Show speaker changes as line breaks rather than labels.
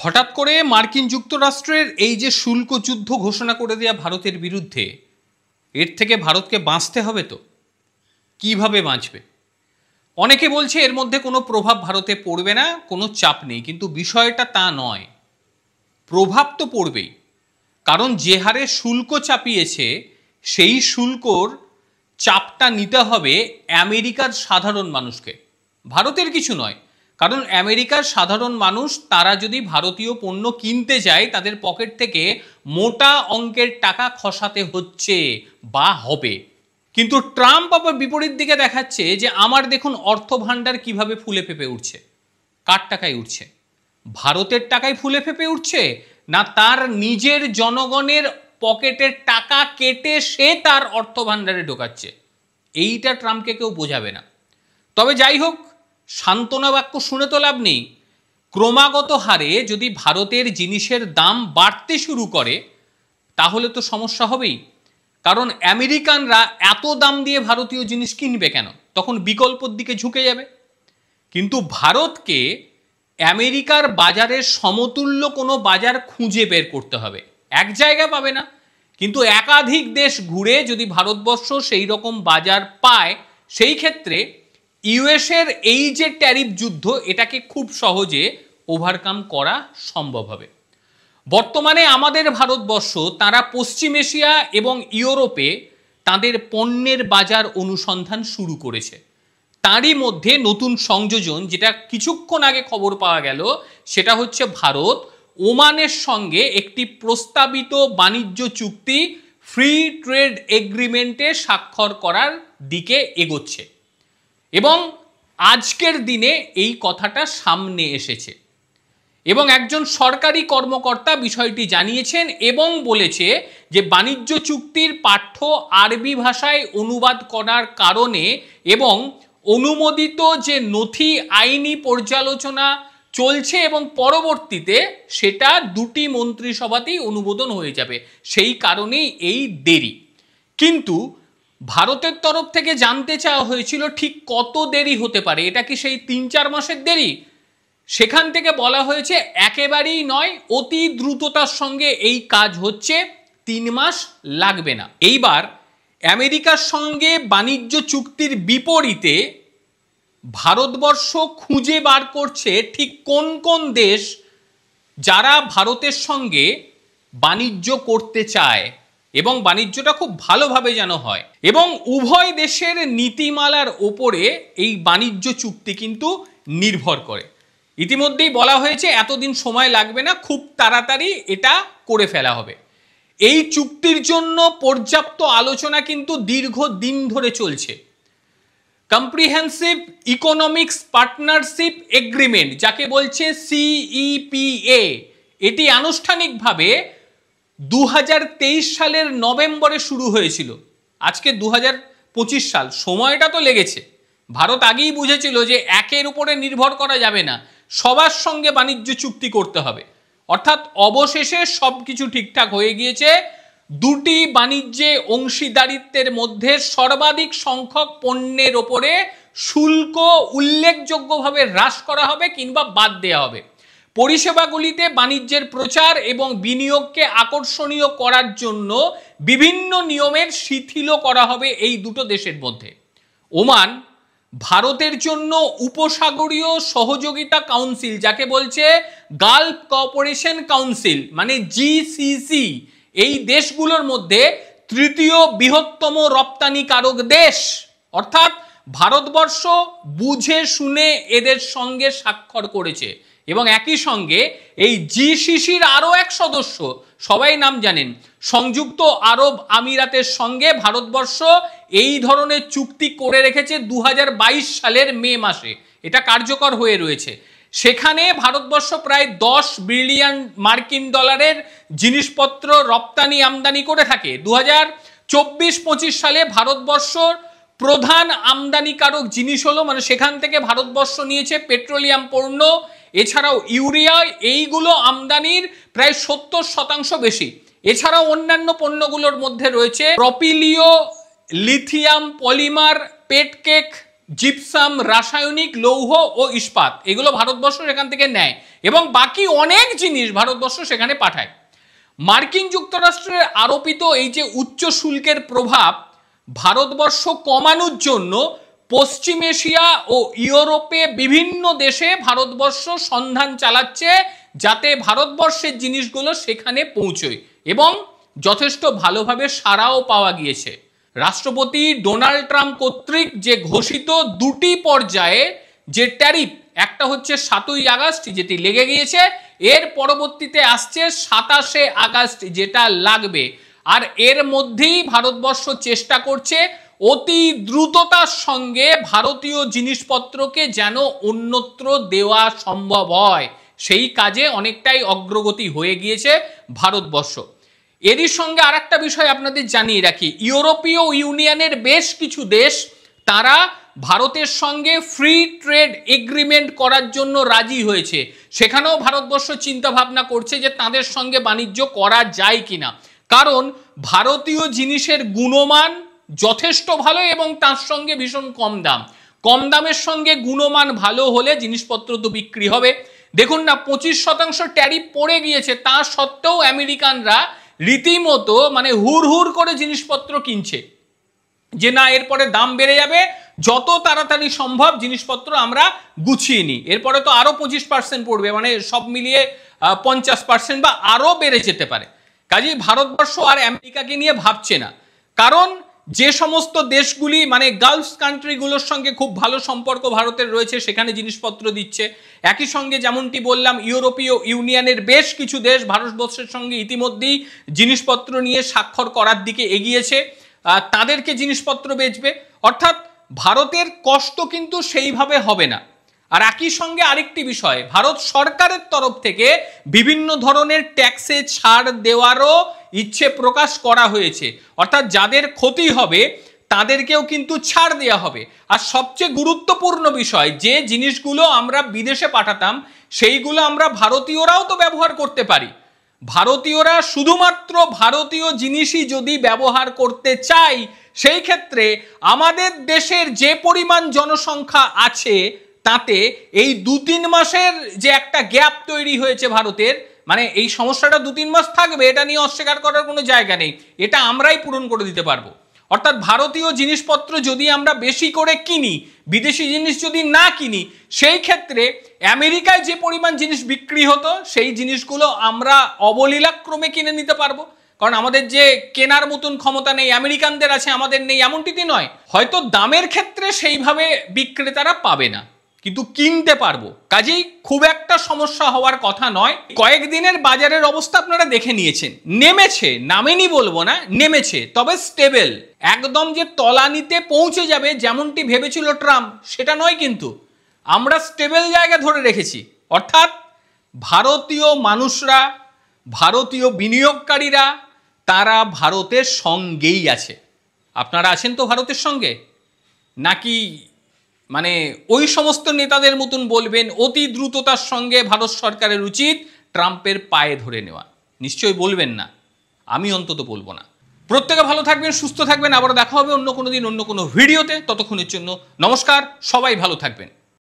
হঠাৎ করে মার্কিন যুক্তরাষ্ট্রের এই যে শুল্ক যুদ্ধ ঘোষণা করে দেয়া ভারতের বিরুদ্ধে, এর থেকে ভারতকে বাঁচতে হবে। তো কিভাবে বাঁচবে? অনেকে বলছে এর মধ্যে কোনো প্রভাব ভারতে পড়বে না, কোনো চাপ নেই, কিন্তু বিষয়টা তা নয়। প্রভাব তো পড়বেই, কারণ যে হারে শুল্ক চাপিয়েছে সেই শুল্কর চাপটা নিতে হবে আমেরিকার সাধারণ মানুষকে, ভারতের কিছু নয়। কারণ আমেরিকার সাধারণ মানুষ তারা যদি ভারতীয় পণ্য কিনতে যায় তাদের পকেট থেকে মোটা অঙ্কের টাকা খসাতে হচ্ছে বা হবে। কিন্তু ট্রাম্প আবার বিপরীত দিকে দেখাচ্ছে যে আমার দেখুন অর্থ ভাণ্ডার কিভাবে ফুলে ফেপে উঠছে। কার টাকায় উঠছে? ভারতের টাকায় ফুলে ফেপে উঠছে, না তার নিজের জনগণের পকেটের টাকা কেটে সে তার অর্থ ভাণ্ডারে ঢোকাচ্ছে? এইটা ট্রাম্পকে কেউ বোঝাবে না। তবে যাই হোক, সান্ত্বনা বাক্য শুনে তো লাভ নেই। ক্রমাগত হারে যদি ভারতের জিনিসের দাম বাড়তে শুরু করে তাহলে তো সমস্যা হবেই। কারণ আমেরিকানরা এত দাম দিয়ে ভারতীয় জিনিস কিনবে কেন? তখন বিকল্পর দিকে ঝুঁকে যাবে। কিন্তু ভারতকে আমেরিকার বাজারের সমতুল্য কোনো বাজার খুঁজে বের করতে হবে। এক জায়গা পাবে না, কিন্তু একাধিক দেশ ঘুরে যদি ভারতবর্ষ সেই রকম বাজার পায়, সেই ক্ষেত্রে ইউএসের এই যে ট্যারিফ যুদ্ধ, এটাকে খুব সহজে ওভারকাম করা সম্ভব হবে। বর্তমানে আমাদের ভারতবর্ষ তারা পশ্চিম এশিয়া এবং ইউরোপে তাদের পণ্যের বাজার অনুসন্ধান শুরু করেছে। তারই মধ্যে নতুন সংযোজন, যেটা কিছুক্ষণ আগে খবর পাওয়া গেল, সেটা হচ্ছে ভারত ওমানের সঙ্গে একটি প্রস্তাবিত বাণিজ্য চুক্তি ফ্রি ট্রেড এগ্রিমেন্টে স্বাক্ষর করার দিকে এগোচ্ছে। এবং আজকের দিনে এই কথাটা সামনে এসেছে এবং একজন সরকারি কর্মকর্তা বিষয়টি জানিয়েছেন এবং বলেছে যে বাণিজ্য চুক্তির পাঠ্য আরবি ভাষায় অনুবাদ করার কারণে এবং অনুমোদিত যে নথি আইনি পর্যালোচনা চলছে এবং পরবর্তীতে সেটা দুটি মন্ত্রিসভাতেই অনুমোদন হয়ে যাবে, সেই কারণেই এই দেরি। কিন্তু ভারতের তরফ থেকে জানতে চাওয়া হয়েছিল ঠিক কত দেরি হতে পারে, এটা কি সেই 3-4 মাসের দেরি? সেখান থেকে বলা হয়েছে একেবারেই নয়, অতি দ্রুততার সঙ্গে এই কাজ হচ্ছে, 3 মাস লাগবে না। এইবার আমেরিকার সঙ্গে বাণিজ্য চুক্তির বিপরীতে ভারতবর্ষ খুঁজে বার করছে ঠিক কোন কোন দেশ যারা ভারতের সঙ্গে বাণিজ্য করতে চায় এবং বাণিজ্যটা খুব ভালোভাবে যেন হয়। এবং উভয় দেশের নীতিমালার ওপরে এই বাণিজ্য চুক্তি কিন্তু নির্ভর করে। ইতিমধ্যেই বলা হয়েছে এতদিন সময় লাগবে না, খুব তাড়াতাড়ি এটা করে ফেলা হবে। এই চুক্তির জন্য পর্যাপ্ত আলোচনা কিন্তু দীর্ঘদিন ধরে চলছে। কম্প্রিহেন্সিভ ইকোনমিক্স পার্টনারশিপ এগ্রিমেন্ট, যাকে বলছে CEPA, এটি আনুষ্ঠানিকভাবে 2023 সালের নভেম্বরে শুরু হয়েছিল। আজকে 2025 সাল, সময়টা তো লেগেছে। ভারত আগেই বুঝেছিল যে একের উপরে নির্ভর করা যাবে না, সবার সঙ্গে বাণিজ্য চুক্তি করতে হবে। অর্থাৎ অবশেষে সব কিছু ঠিকঠাক হয়ে গিয়েছে। দুটি বাণিজ্যে অংশীদারিত্বের মধ্যে সর্বাধিক সংখ্যক পণ্যের ওপরে শুল্ক উল্লেখযোগ্যভাবে হ্রাস করা হবে কিংবা বাদ দেওয়া হবে। পরিষেবাগুলিতে বাণিজ্যের প্রচার এবং বিনিয়োগকে আকর্ষণীয় করার জন্য বিভিন্ন নিয়মের শিথিল করা হবে এই দুটো দেশের মধ্যে। ওমান ভারতের জন্য উপসাগরীয় সহযোগিতা কাউন্সিল, যাকে বলছে গালফ কোঅপারেশন কাউন্সিল মানে GCC, এই দেশগুলোর মধ্যে তৃতীয় বৃহত্তম রপ্তানিকারক দেশ। অর্থাৎ ভারতবর্ষ বুঝে শুনে এদের সঙ্গে স্বাক্ষর করেছে। এবং একই সঙ্গে এই GCCর আরও এক সদস্য, সবাই নাম জানেন, সংযুক্ত আরব আমিরাতের সঙ্গে ভারতবর্ষ এই ধরনের চুক্তি করে রেখেছে 2022 সালের মে মাসে। এটা কার্যকর হয়ে রয়েছে। সেখানে ভারতবর্ষ প্রায় 10 বিলিয়ন মার্কিন ডলারের জিনিসপত্র রপ্তানি আমদানি করে থাকে। 2024-25 সালে ভারতবর্ষর প্রধান আমদানিকারক জিনিস হলো, মানে সেখান থেকে ভারতবর্ষ নিয়েছে পেট্রোলিয়াম পণ্য, এছাড়াও ইউরিয়া, এইগুলো আমদানির প্রায় 70% বেশি। এছাড়াও অন্যান্য পণ্যগুলোর মধ্যে রয়েছে প্রপিলিও, লিথিয়াম পলিমার, পেটকেক, জিপসাম, রাসায়নিক লৌহ ও ইস্পাত, এগুলো ভারতবর্ষ সেখান থেকে নেয় এবং বাকি অনেক জিনিস ভারতবর্ষ সেখানে পাঠায়। মার্কিন যুক্তরাষ্ট্রের আরোপিত এই যে উচ্চ শুল্কের প্রভাব ভারতবর্ষ কমানোর জন্য পশ্চিম এশিয়া ও ইউরোপে বিভিন্ন দেশে ভারতবর্ষ সন্ধান চালাচ্ছে যাতে ভারতবর্ষের জিনিসগুলো সেখানে পৌঁছয়, এবং যথেষ্ট ভালোভাবে সাড়াও পাওয়া গিয়েছে। রাষ্ট্রপতি ডোনাল্ড ট্রাম্প কর্তৃক যে ঘোষিত দুটি পর্যায়ে যে ট্যারিফ, একটা হচ্ছে 7ই আগস্ট যেটি লেগে গিয়েছে, এর পরবর্তীতে আসছে 27শে আগস্ট যেটা লাগবে। আর এর মধ্যেই ভারতবর্ষ চেষ্টা করছে অতি দ্রুততার সঙ্গে ভারতীয় জিনিসপত্রকে যেন অন্যত্র দেওয়া সম্ভব হয়, সেই কাজে অনেকটাই অগ্রগতি হয়ে গিয়েছে ভারতবর্ষ। এরই সঙ্গে আর একটা বিষয় আপনাদের জানিয়ে রাখি, ইউরোপীয় ইউনিয়নের বেশ কিছু দেশ তারা ভারতের সঙ্গে ফ্রি ট্রেড এগ্রিমেন্ট করার জন্য রাজি হয়েছে। সেখানেও ভারতবর্ষ চিন্তা ভাবনা করছে যে তাদের সঙ্গে বাণিজ্য করা যায় কিনা, কারণ ভারতীয় জিনিসের গুণমান যথেষ্ট ভালো এবং তার সঙ্গে ভীষণ কম দাম। কম দামের সঙ্গে গুণমান ভালো হলে জিনিসপত্র তো বিক্রি হবে। দেখুন না, 25% ট্যারিফ পড়ে গিয়েছে, তা সত্ত্বেও আমেরিকানরা রীতিমতো মানে হুড় হুড় করে জিনিসপত্র কিনছে যে না এরপরে দাম বেড়ে যাবে, যত তাড়াতাড়ি সম্ভব জিনিসপত্র আমরা গুছিয়ে নিই, এরপরে তো আরো 25% পড়বে, মানে সব মিলিয়ে 50% বা আরো বেড়ে যেতে পারে। কাজেই ভারতবর্ষ আর আমেরিকাকে নিয়ে ভাবছে না, কারণ যে সমস্ত দেশগুলি মানে গালফ কান্ট্রিগুলোর সঙ্গে খুব ভালো সম্পর্ক ভারতের রয়েছে সেখানে জিনিসপত্র দিচ্ছে। একই সঙ্গে যেমনটি বললাম, ইউরোপীয় ইউনিয়নের বেশ কিছু দেশ ভারতবর্ষের সঙ্গে ইতিমধ্যেই জিনিসপত্র নিয়ে স্বাক্ষর করার দিকে এগিয়েছে, তাদেরকে জিনিসপত্র বেচবে। অর্থাৎ ভারতের কষ্ট কিন্তু সেইভাবে হবে না। আর একই সঙ্গে আরেকটি বিষয়, ভারত সরকারের তরফ থেকে বিভিন্ন ধরনের ট্যাক্সে ছাড় দেওয়ারও ইচ্ছে প্রকাশ করা হয়েছে, অর্থাৎ যাদের ক্ষতি হবে তাদেরকেও কিন্তু ছাড় দেওয়া হবে। আর সবচেয়ে গুরুত্বপূর্ণ বিষয়, যে জিনিসগুলো আমরা বিদেশে পাঠাতাম সেইগুলো আমরা ভারতীয়রাও তো ব্যবহার করতে পারি। ভারতীয়রা শুধুমাত্র ভারতীয় জিনিসই যদি ব্যবহার করতে চাই, সেই ক্ষেত্রে আমাদের দেশের যে পরিমাণ জনসংখ্যা আছে তাতে এই 2-3 মাসের যে একটা গ্যাপ তৈরি হয়েছে ভারতের, মানে এই সমস্যাটা 2-3 মাস থাকবে, এটা নিয়ে অস্বীকার করার কোনো জায়গা নেই, এটা আমরাই পূরণ করে দিতে পারবো। অর্থাৎ ভারতীয় জিনিসপত্র যদি আমরা বেশি করে কিনি, বিদেশি জিনিস যদি না কিনি, সেই ক্ষেত্রে আমেরিকায় যে পরিমাণ জিনিস বিক্রি হতো সেই জিনিসগুলো আমরা অবলীলাক্রমে কিনে নিতে পারবো, কারণ আমাদের যে কেনার মতন ক্ষমতা নেই, আমেরিকানদের আছে আমাদের নেই এমনটি নয়। হয়তো দামের ক্ষেত্রে সেইভাবে বিক্রেতারা পাবে না, কিন্তু কিনতে পারবো। কাজেই খুব একটা সমস্যা হওয়ার কথা নয়। কয়েকদিনের বাজারের অবস্থা আপনারা দেখে নিয়েছেন, নেমেছে, নামেনি বলবো না, নেমেছে, তবে স্টেবল। একদম যে তলানিতে পৌঁছে যাবে যেমনটি ভেবেছিল ট্রাম্প সেটা নয়, কিন্তু আমরা স্টেবল জায়গা ধরে রেখেছি। অর্থাৎ ভারতীয় মানুষরা, ভারতীয় বিনিয়োগকারীরা তারা ভারতের সঙ্গেই আছে। আপনারা আছেন তো ভারতের সঙ্গে, নাকি মানে ওই সমস্ত নেতাদের মতন বলবেন অতি দ্রুততার সঙ্গে ভারত সরকারের উচিত ট্রাম্পের পায়ে ধরে নেওয়া? নিশ্চয়ই বলবেন না, আমি অন্তত বলবো না। প্রত্যেকে ভালো থাকবেন, সুস্থ থাকবেন, আবার দেখা হবে অন্য কোনো দিন অন্য কোনো ভিডিওতে। ততক্ষণের জন্য নমস্কার, সবাই ভালো থাকবেন।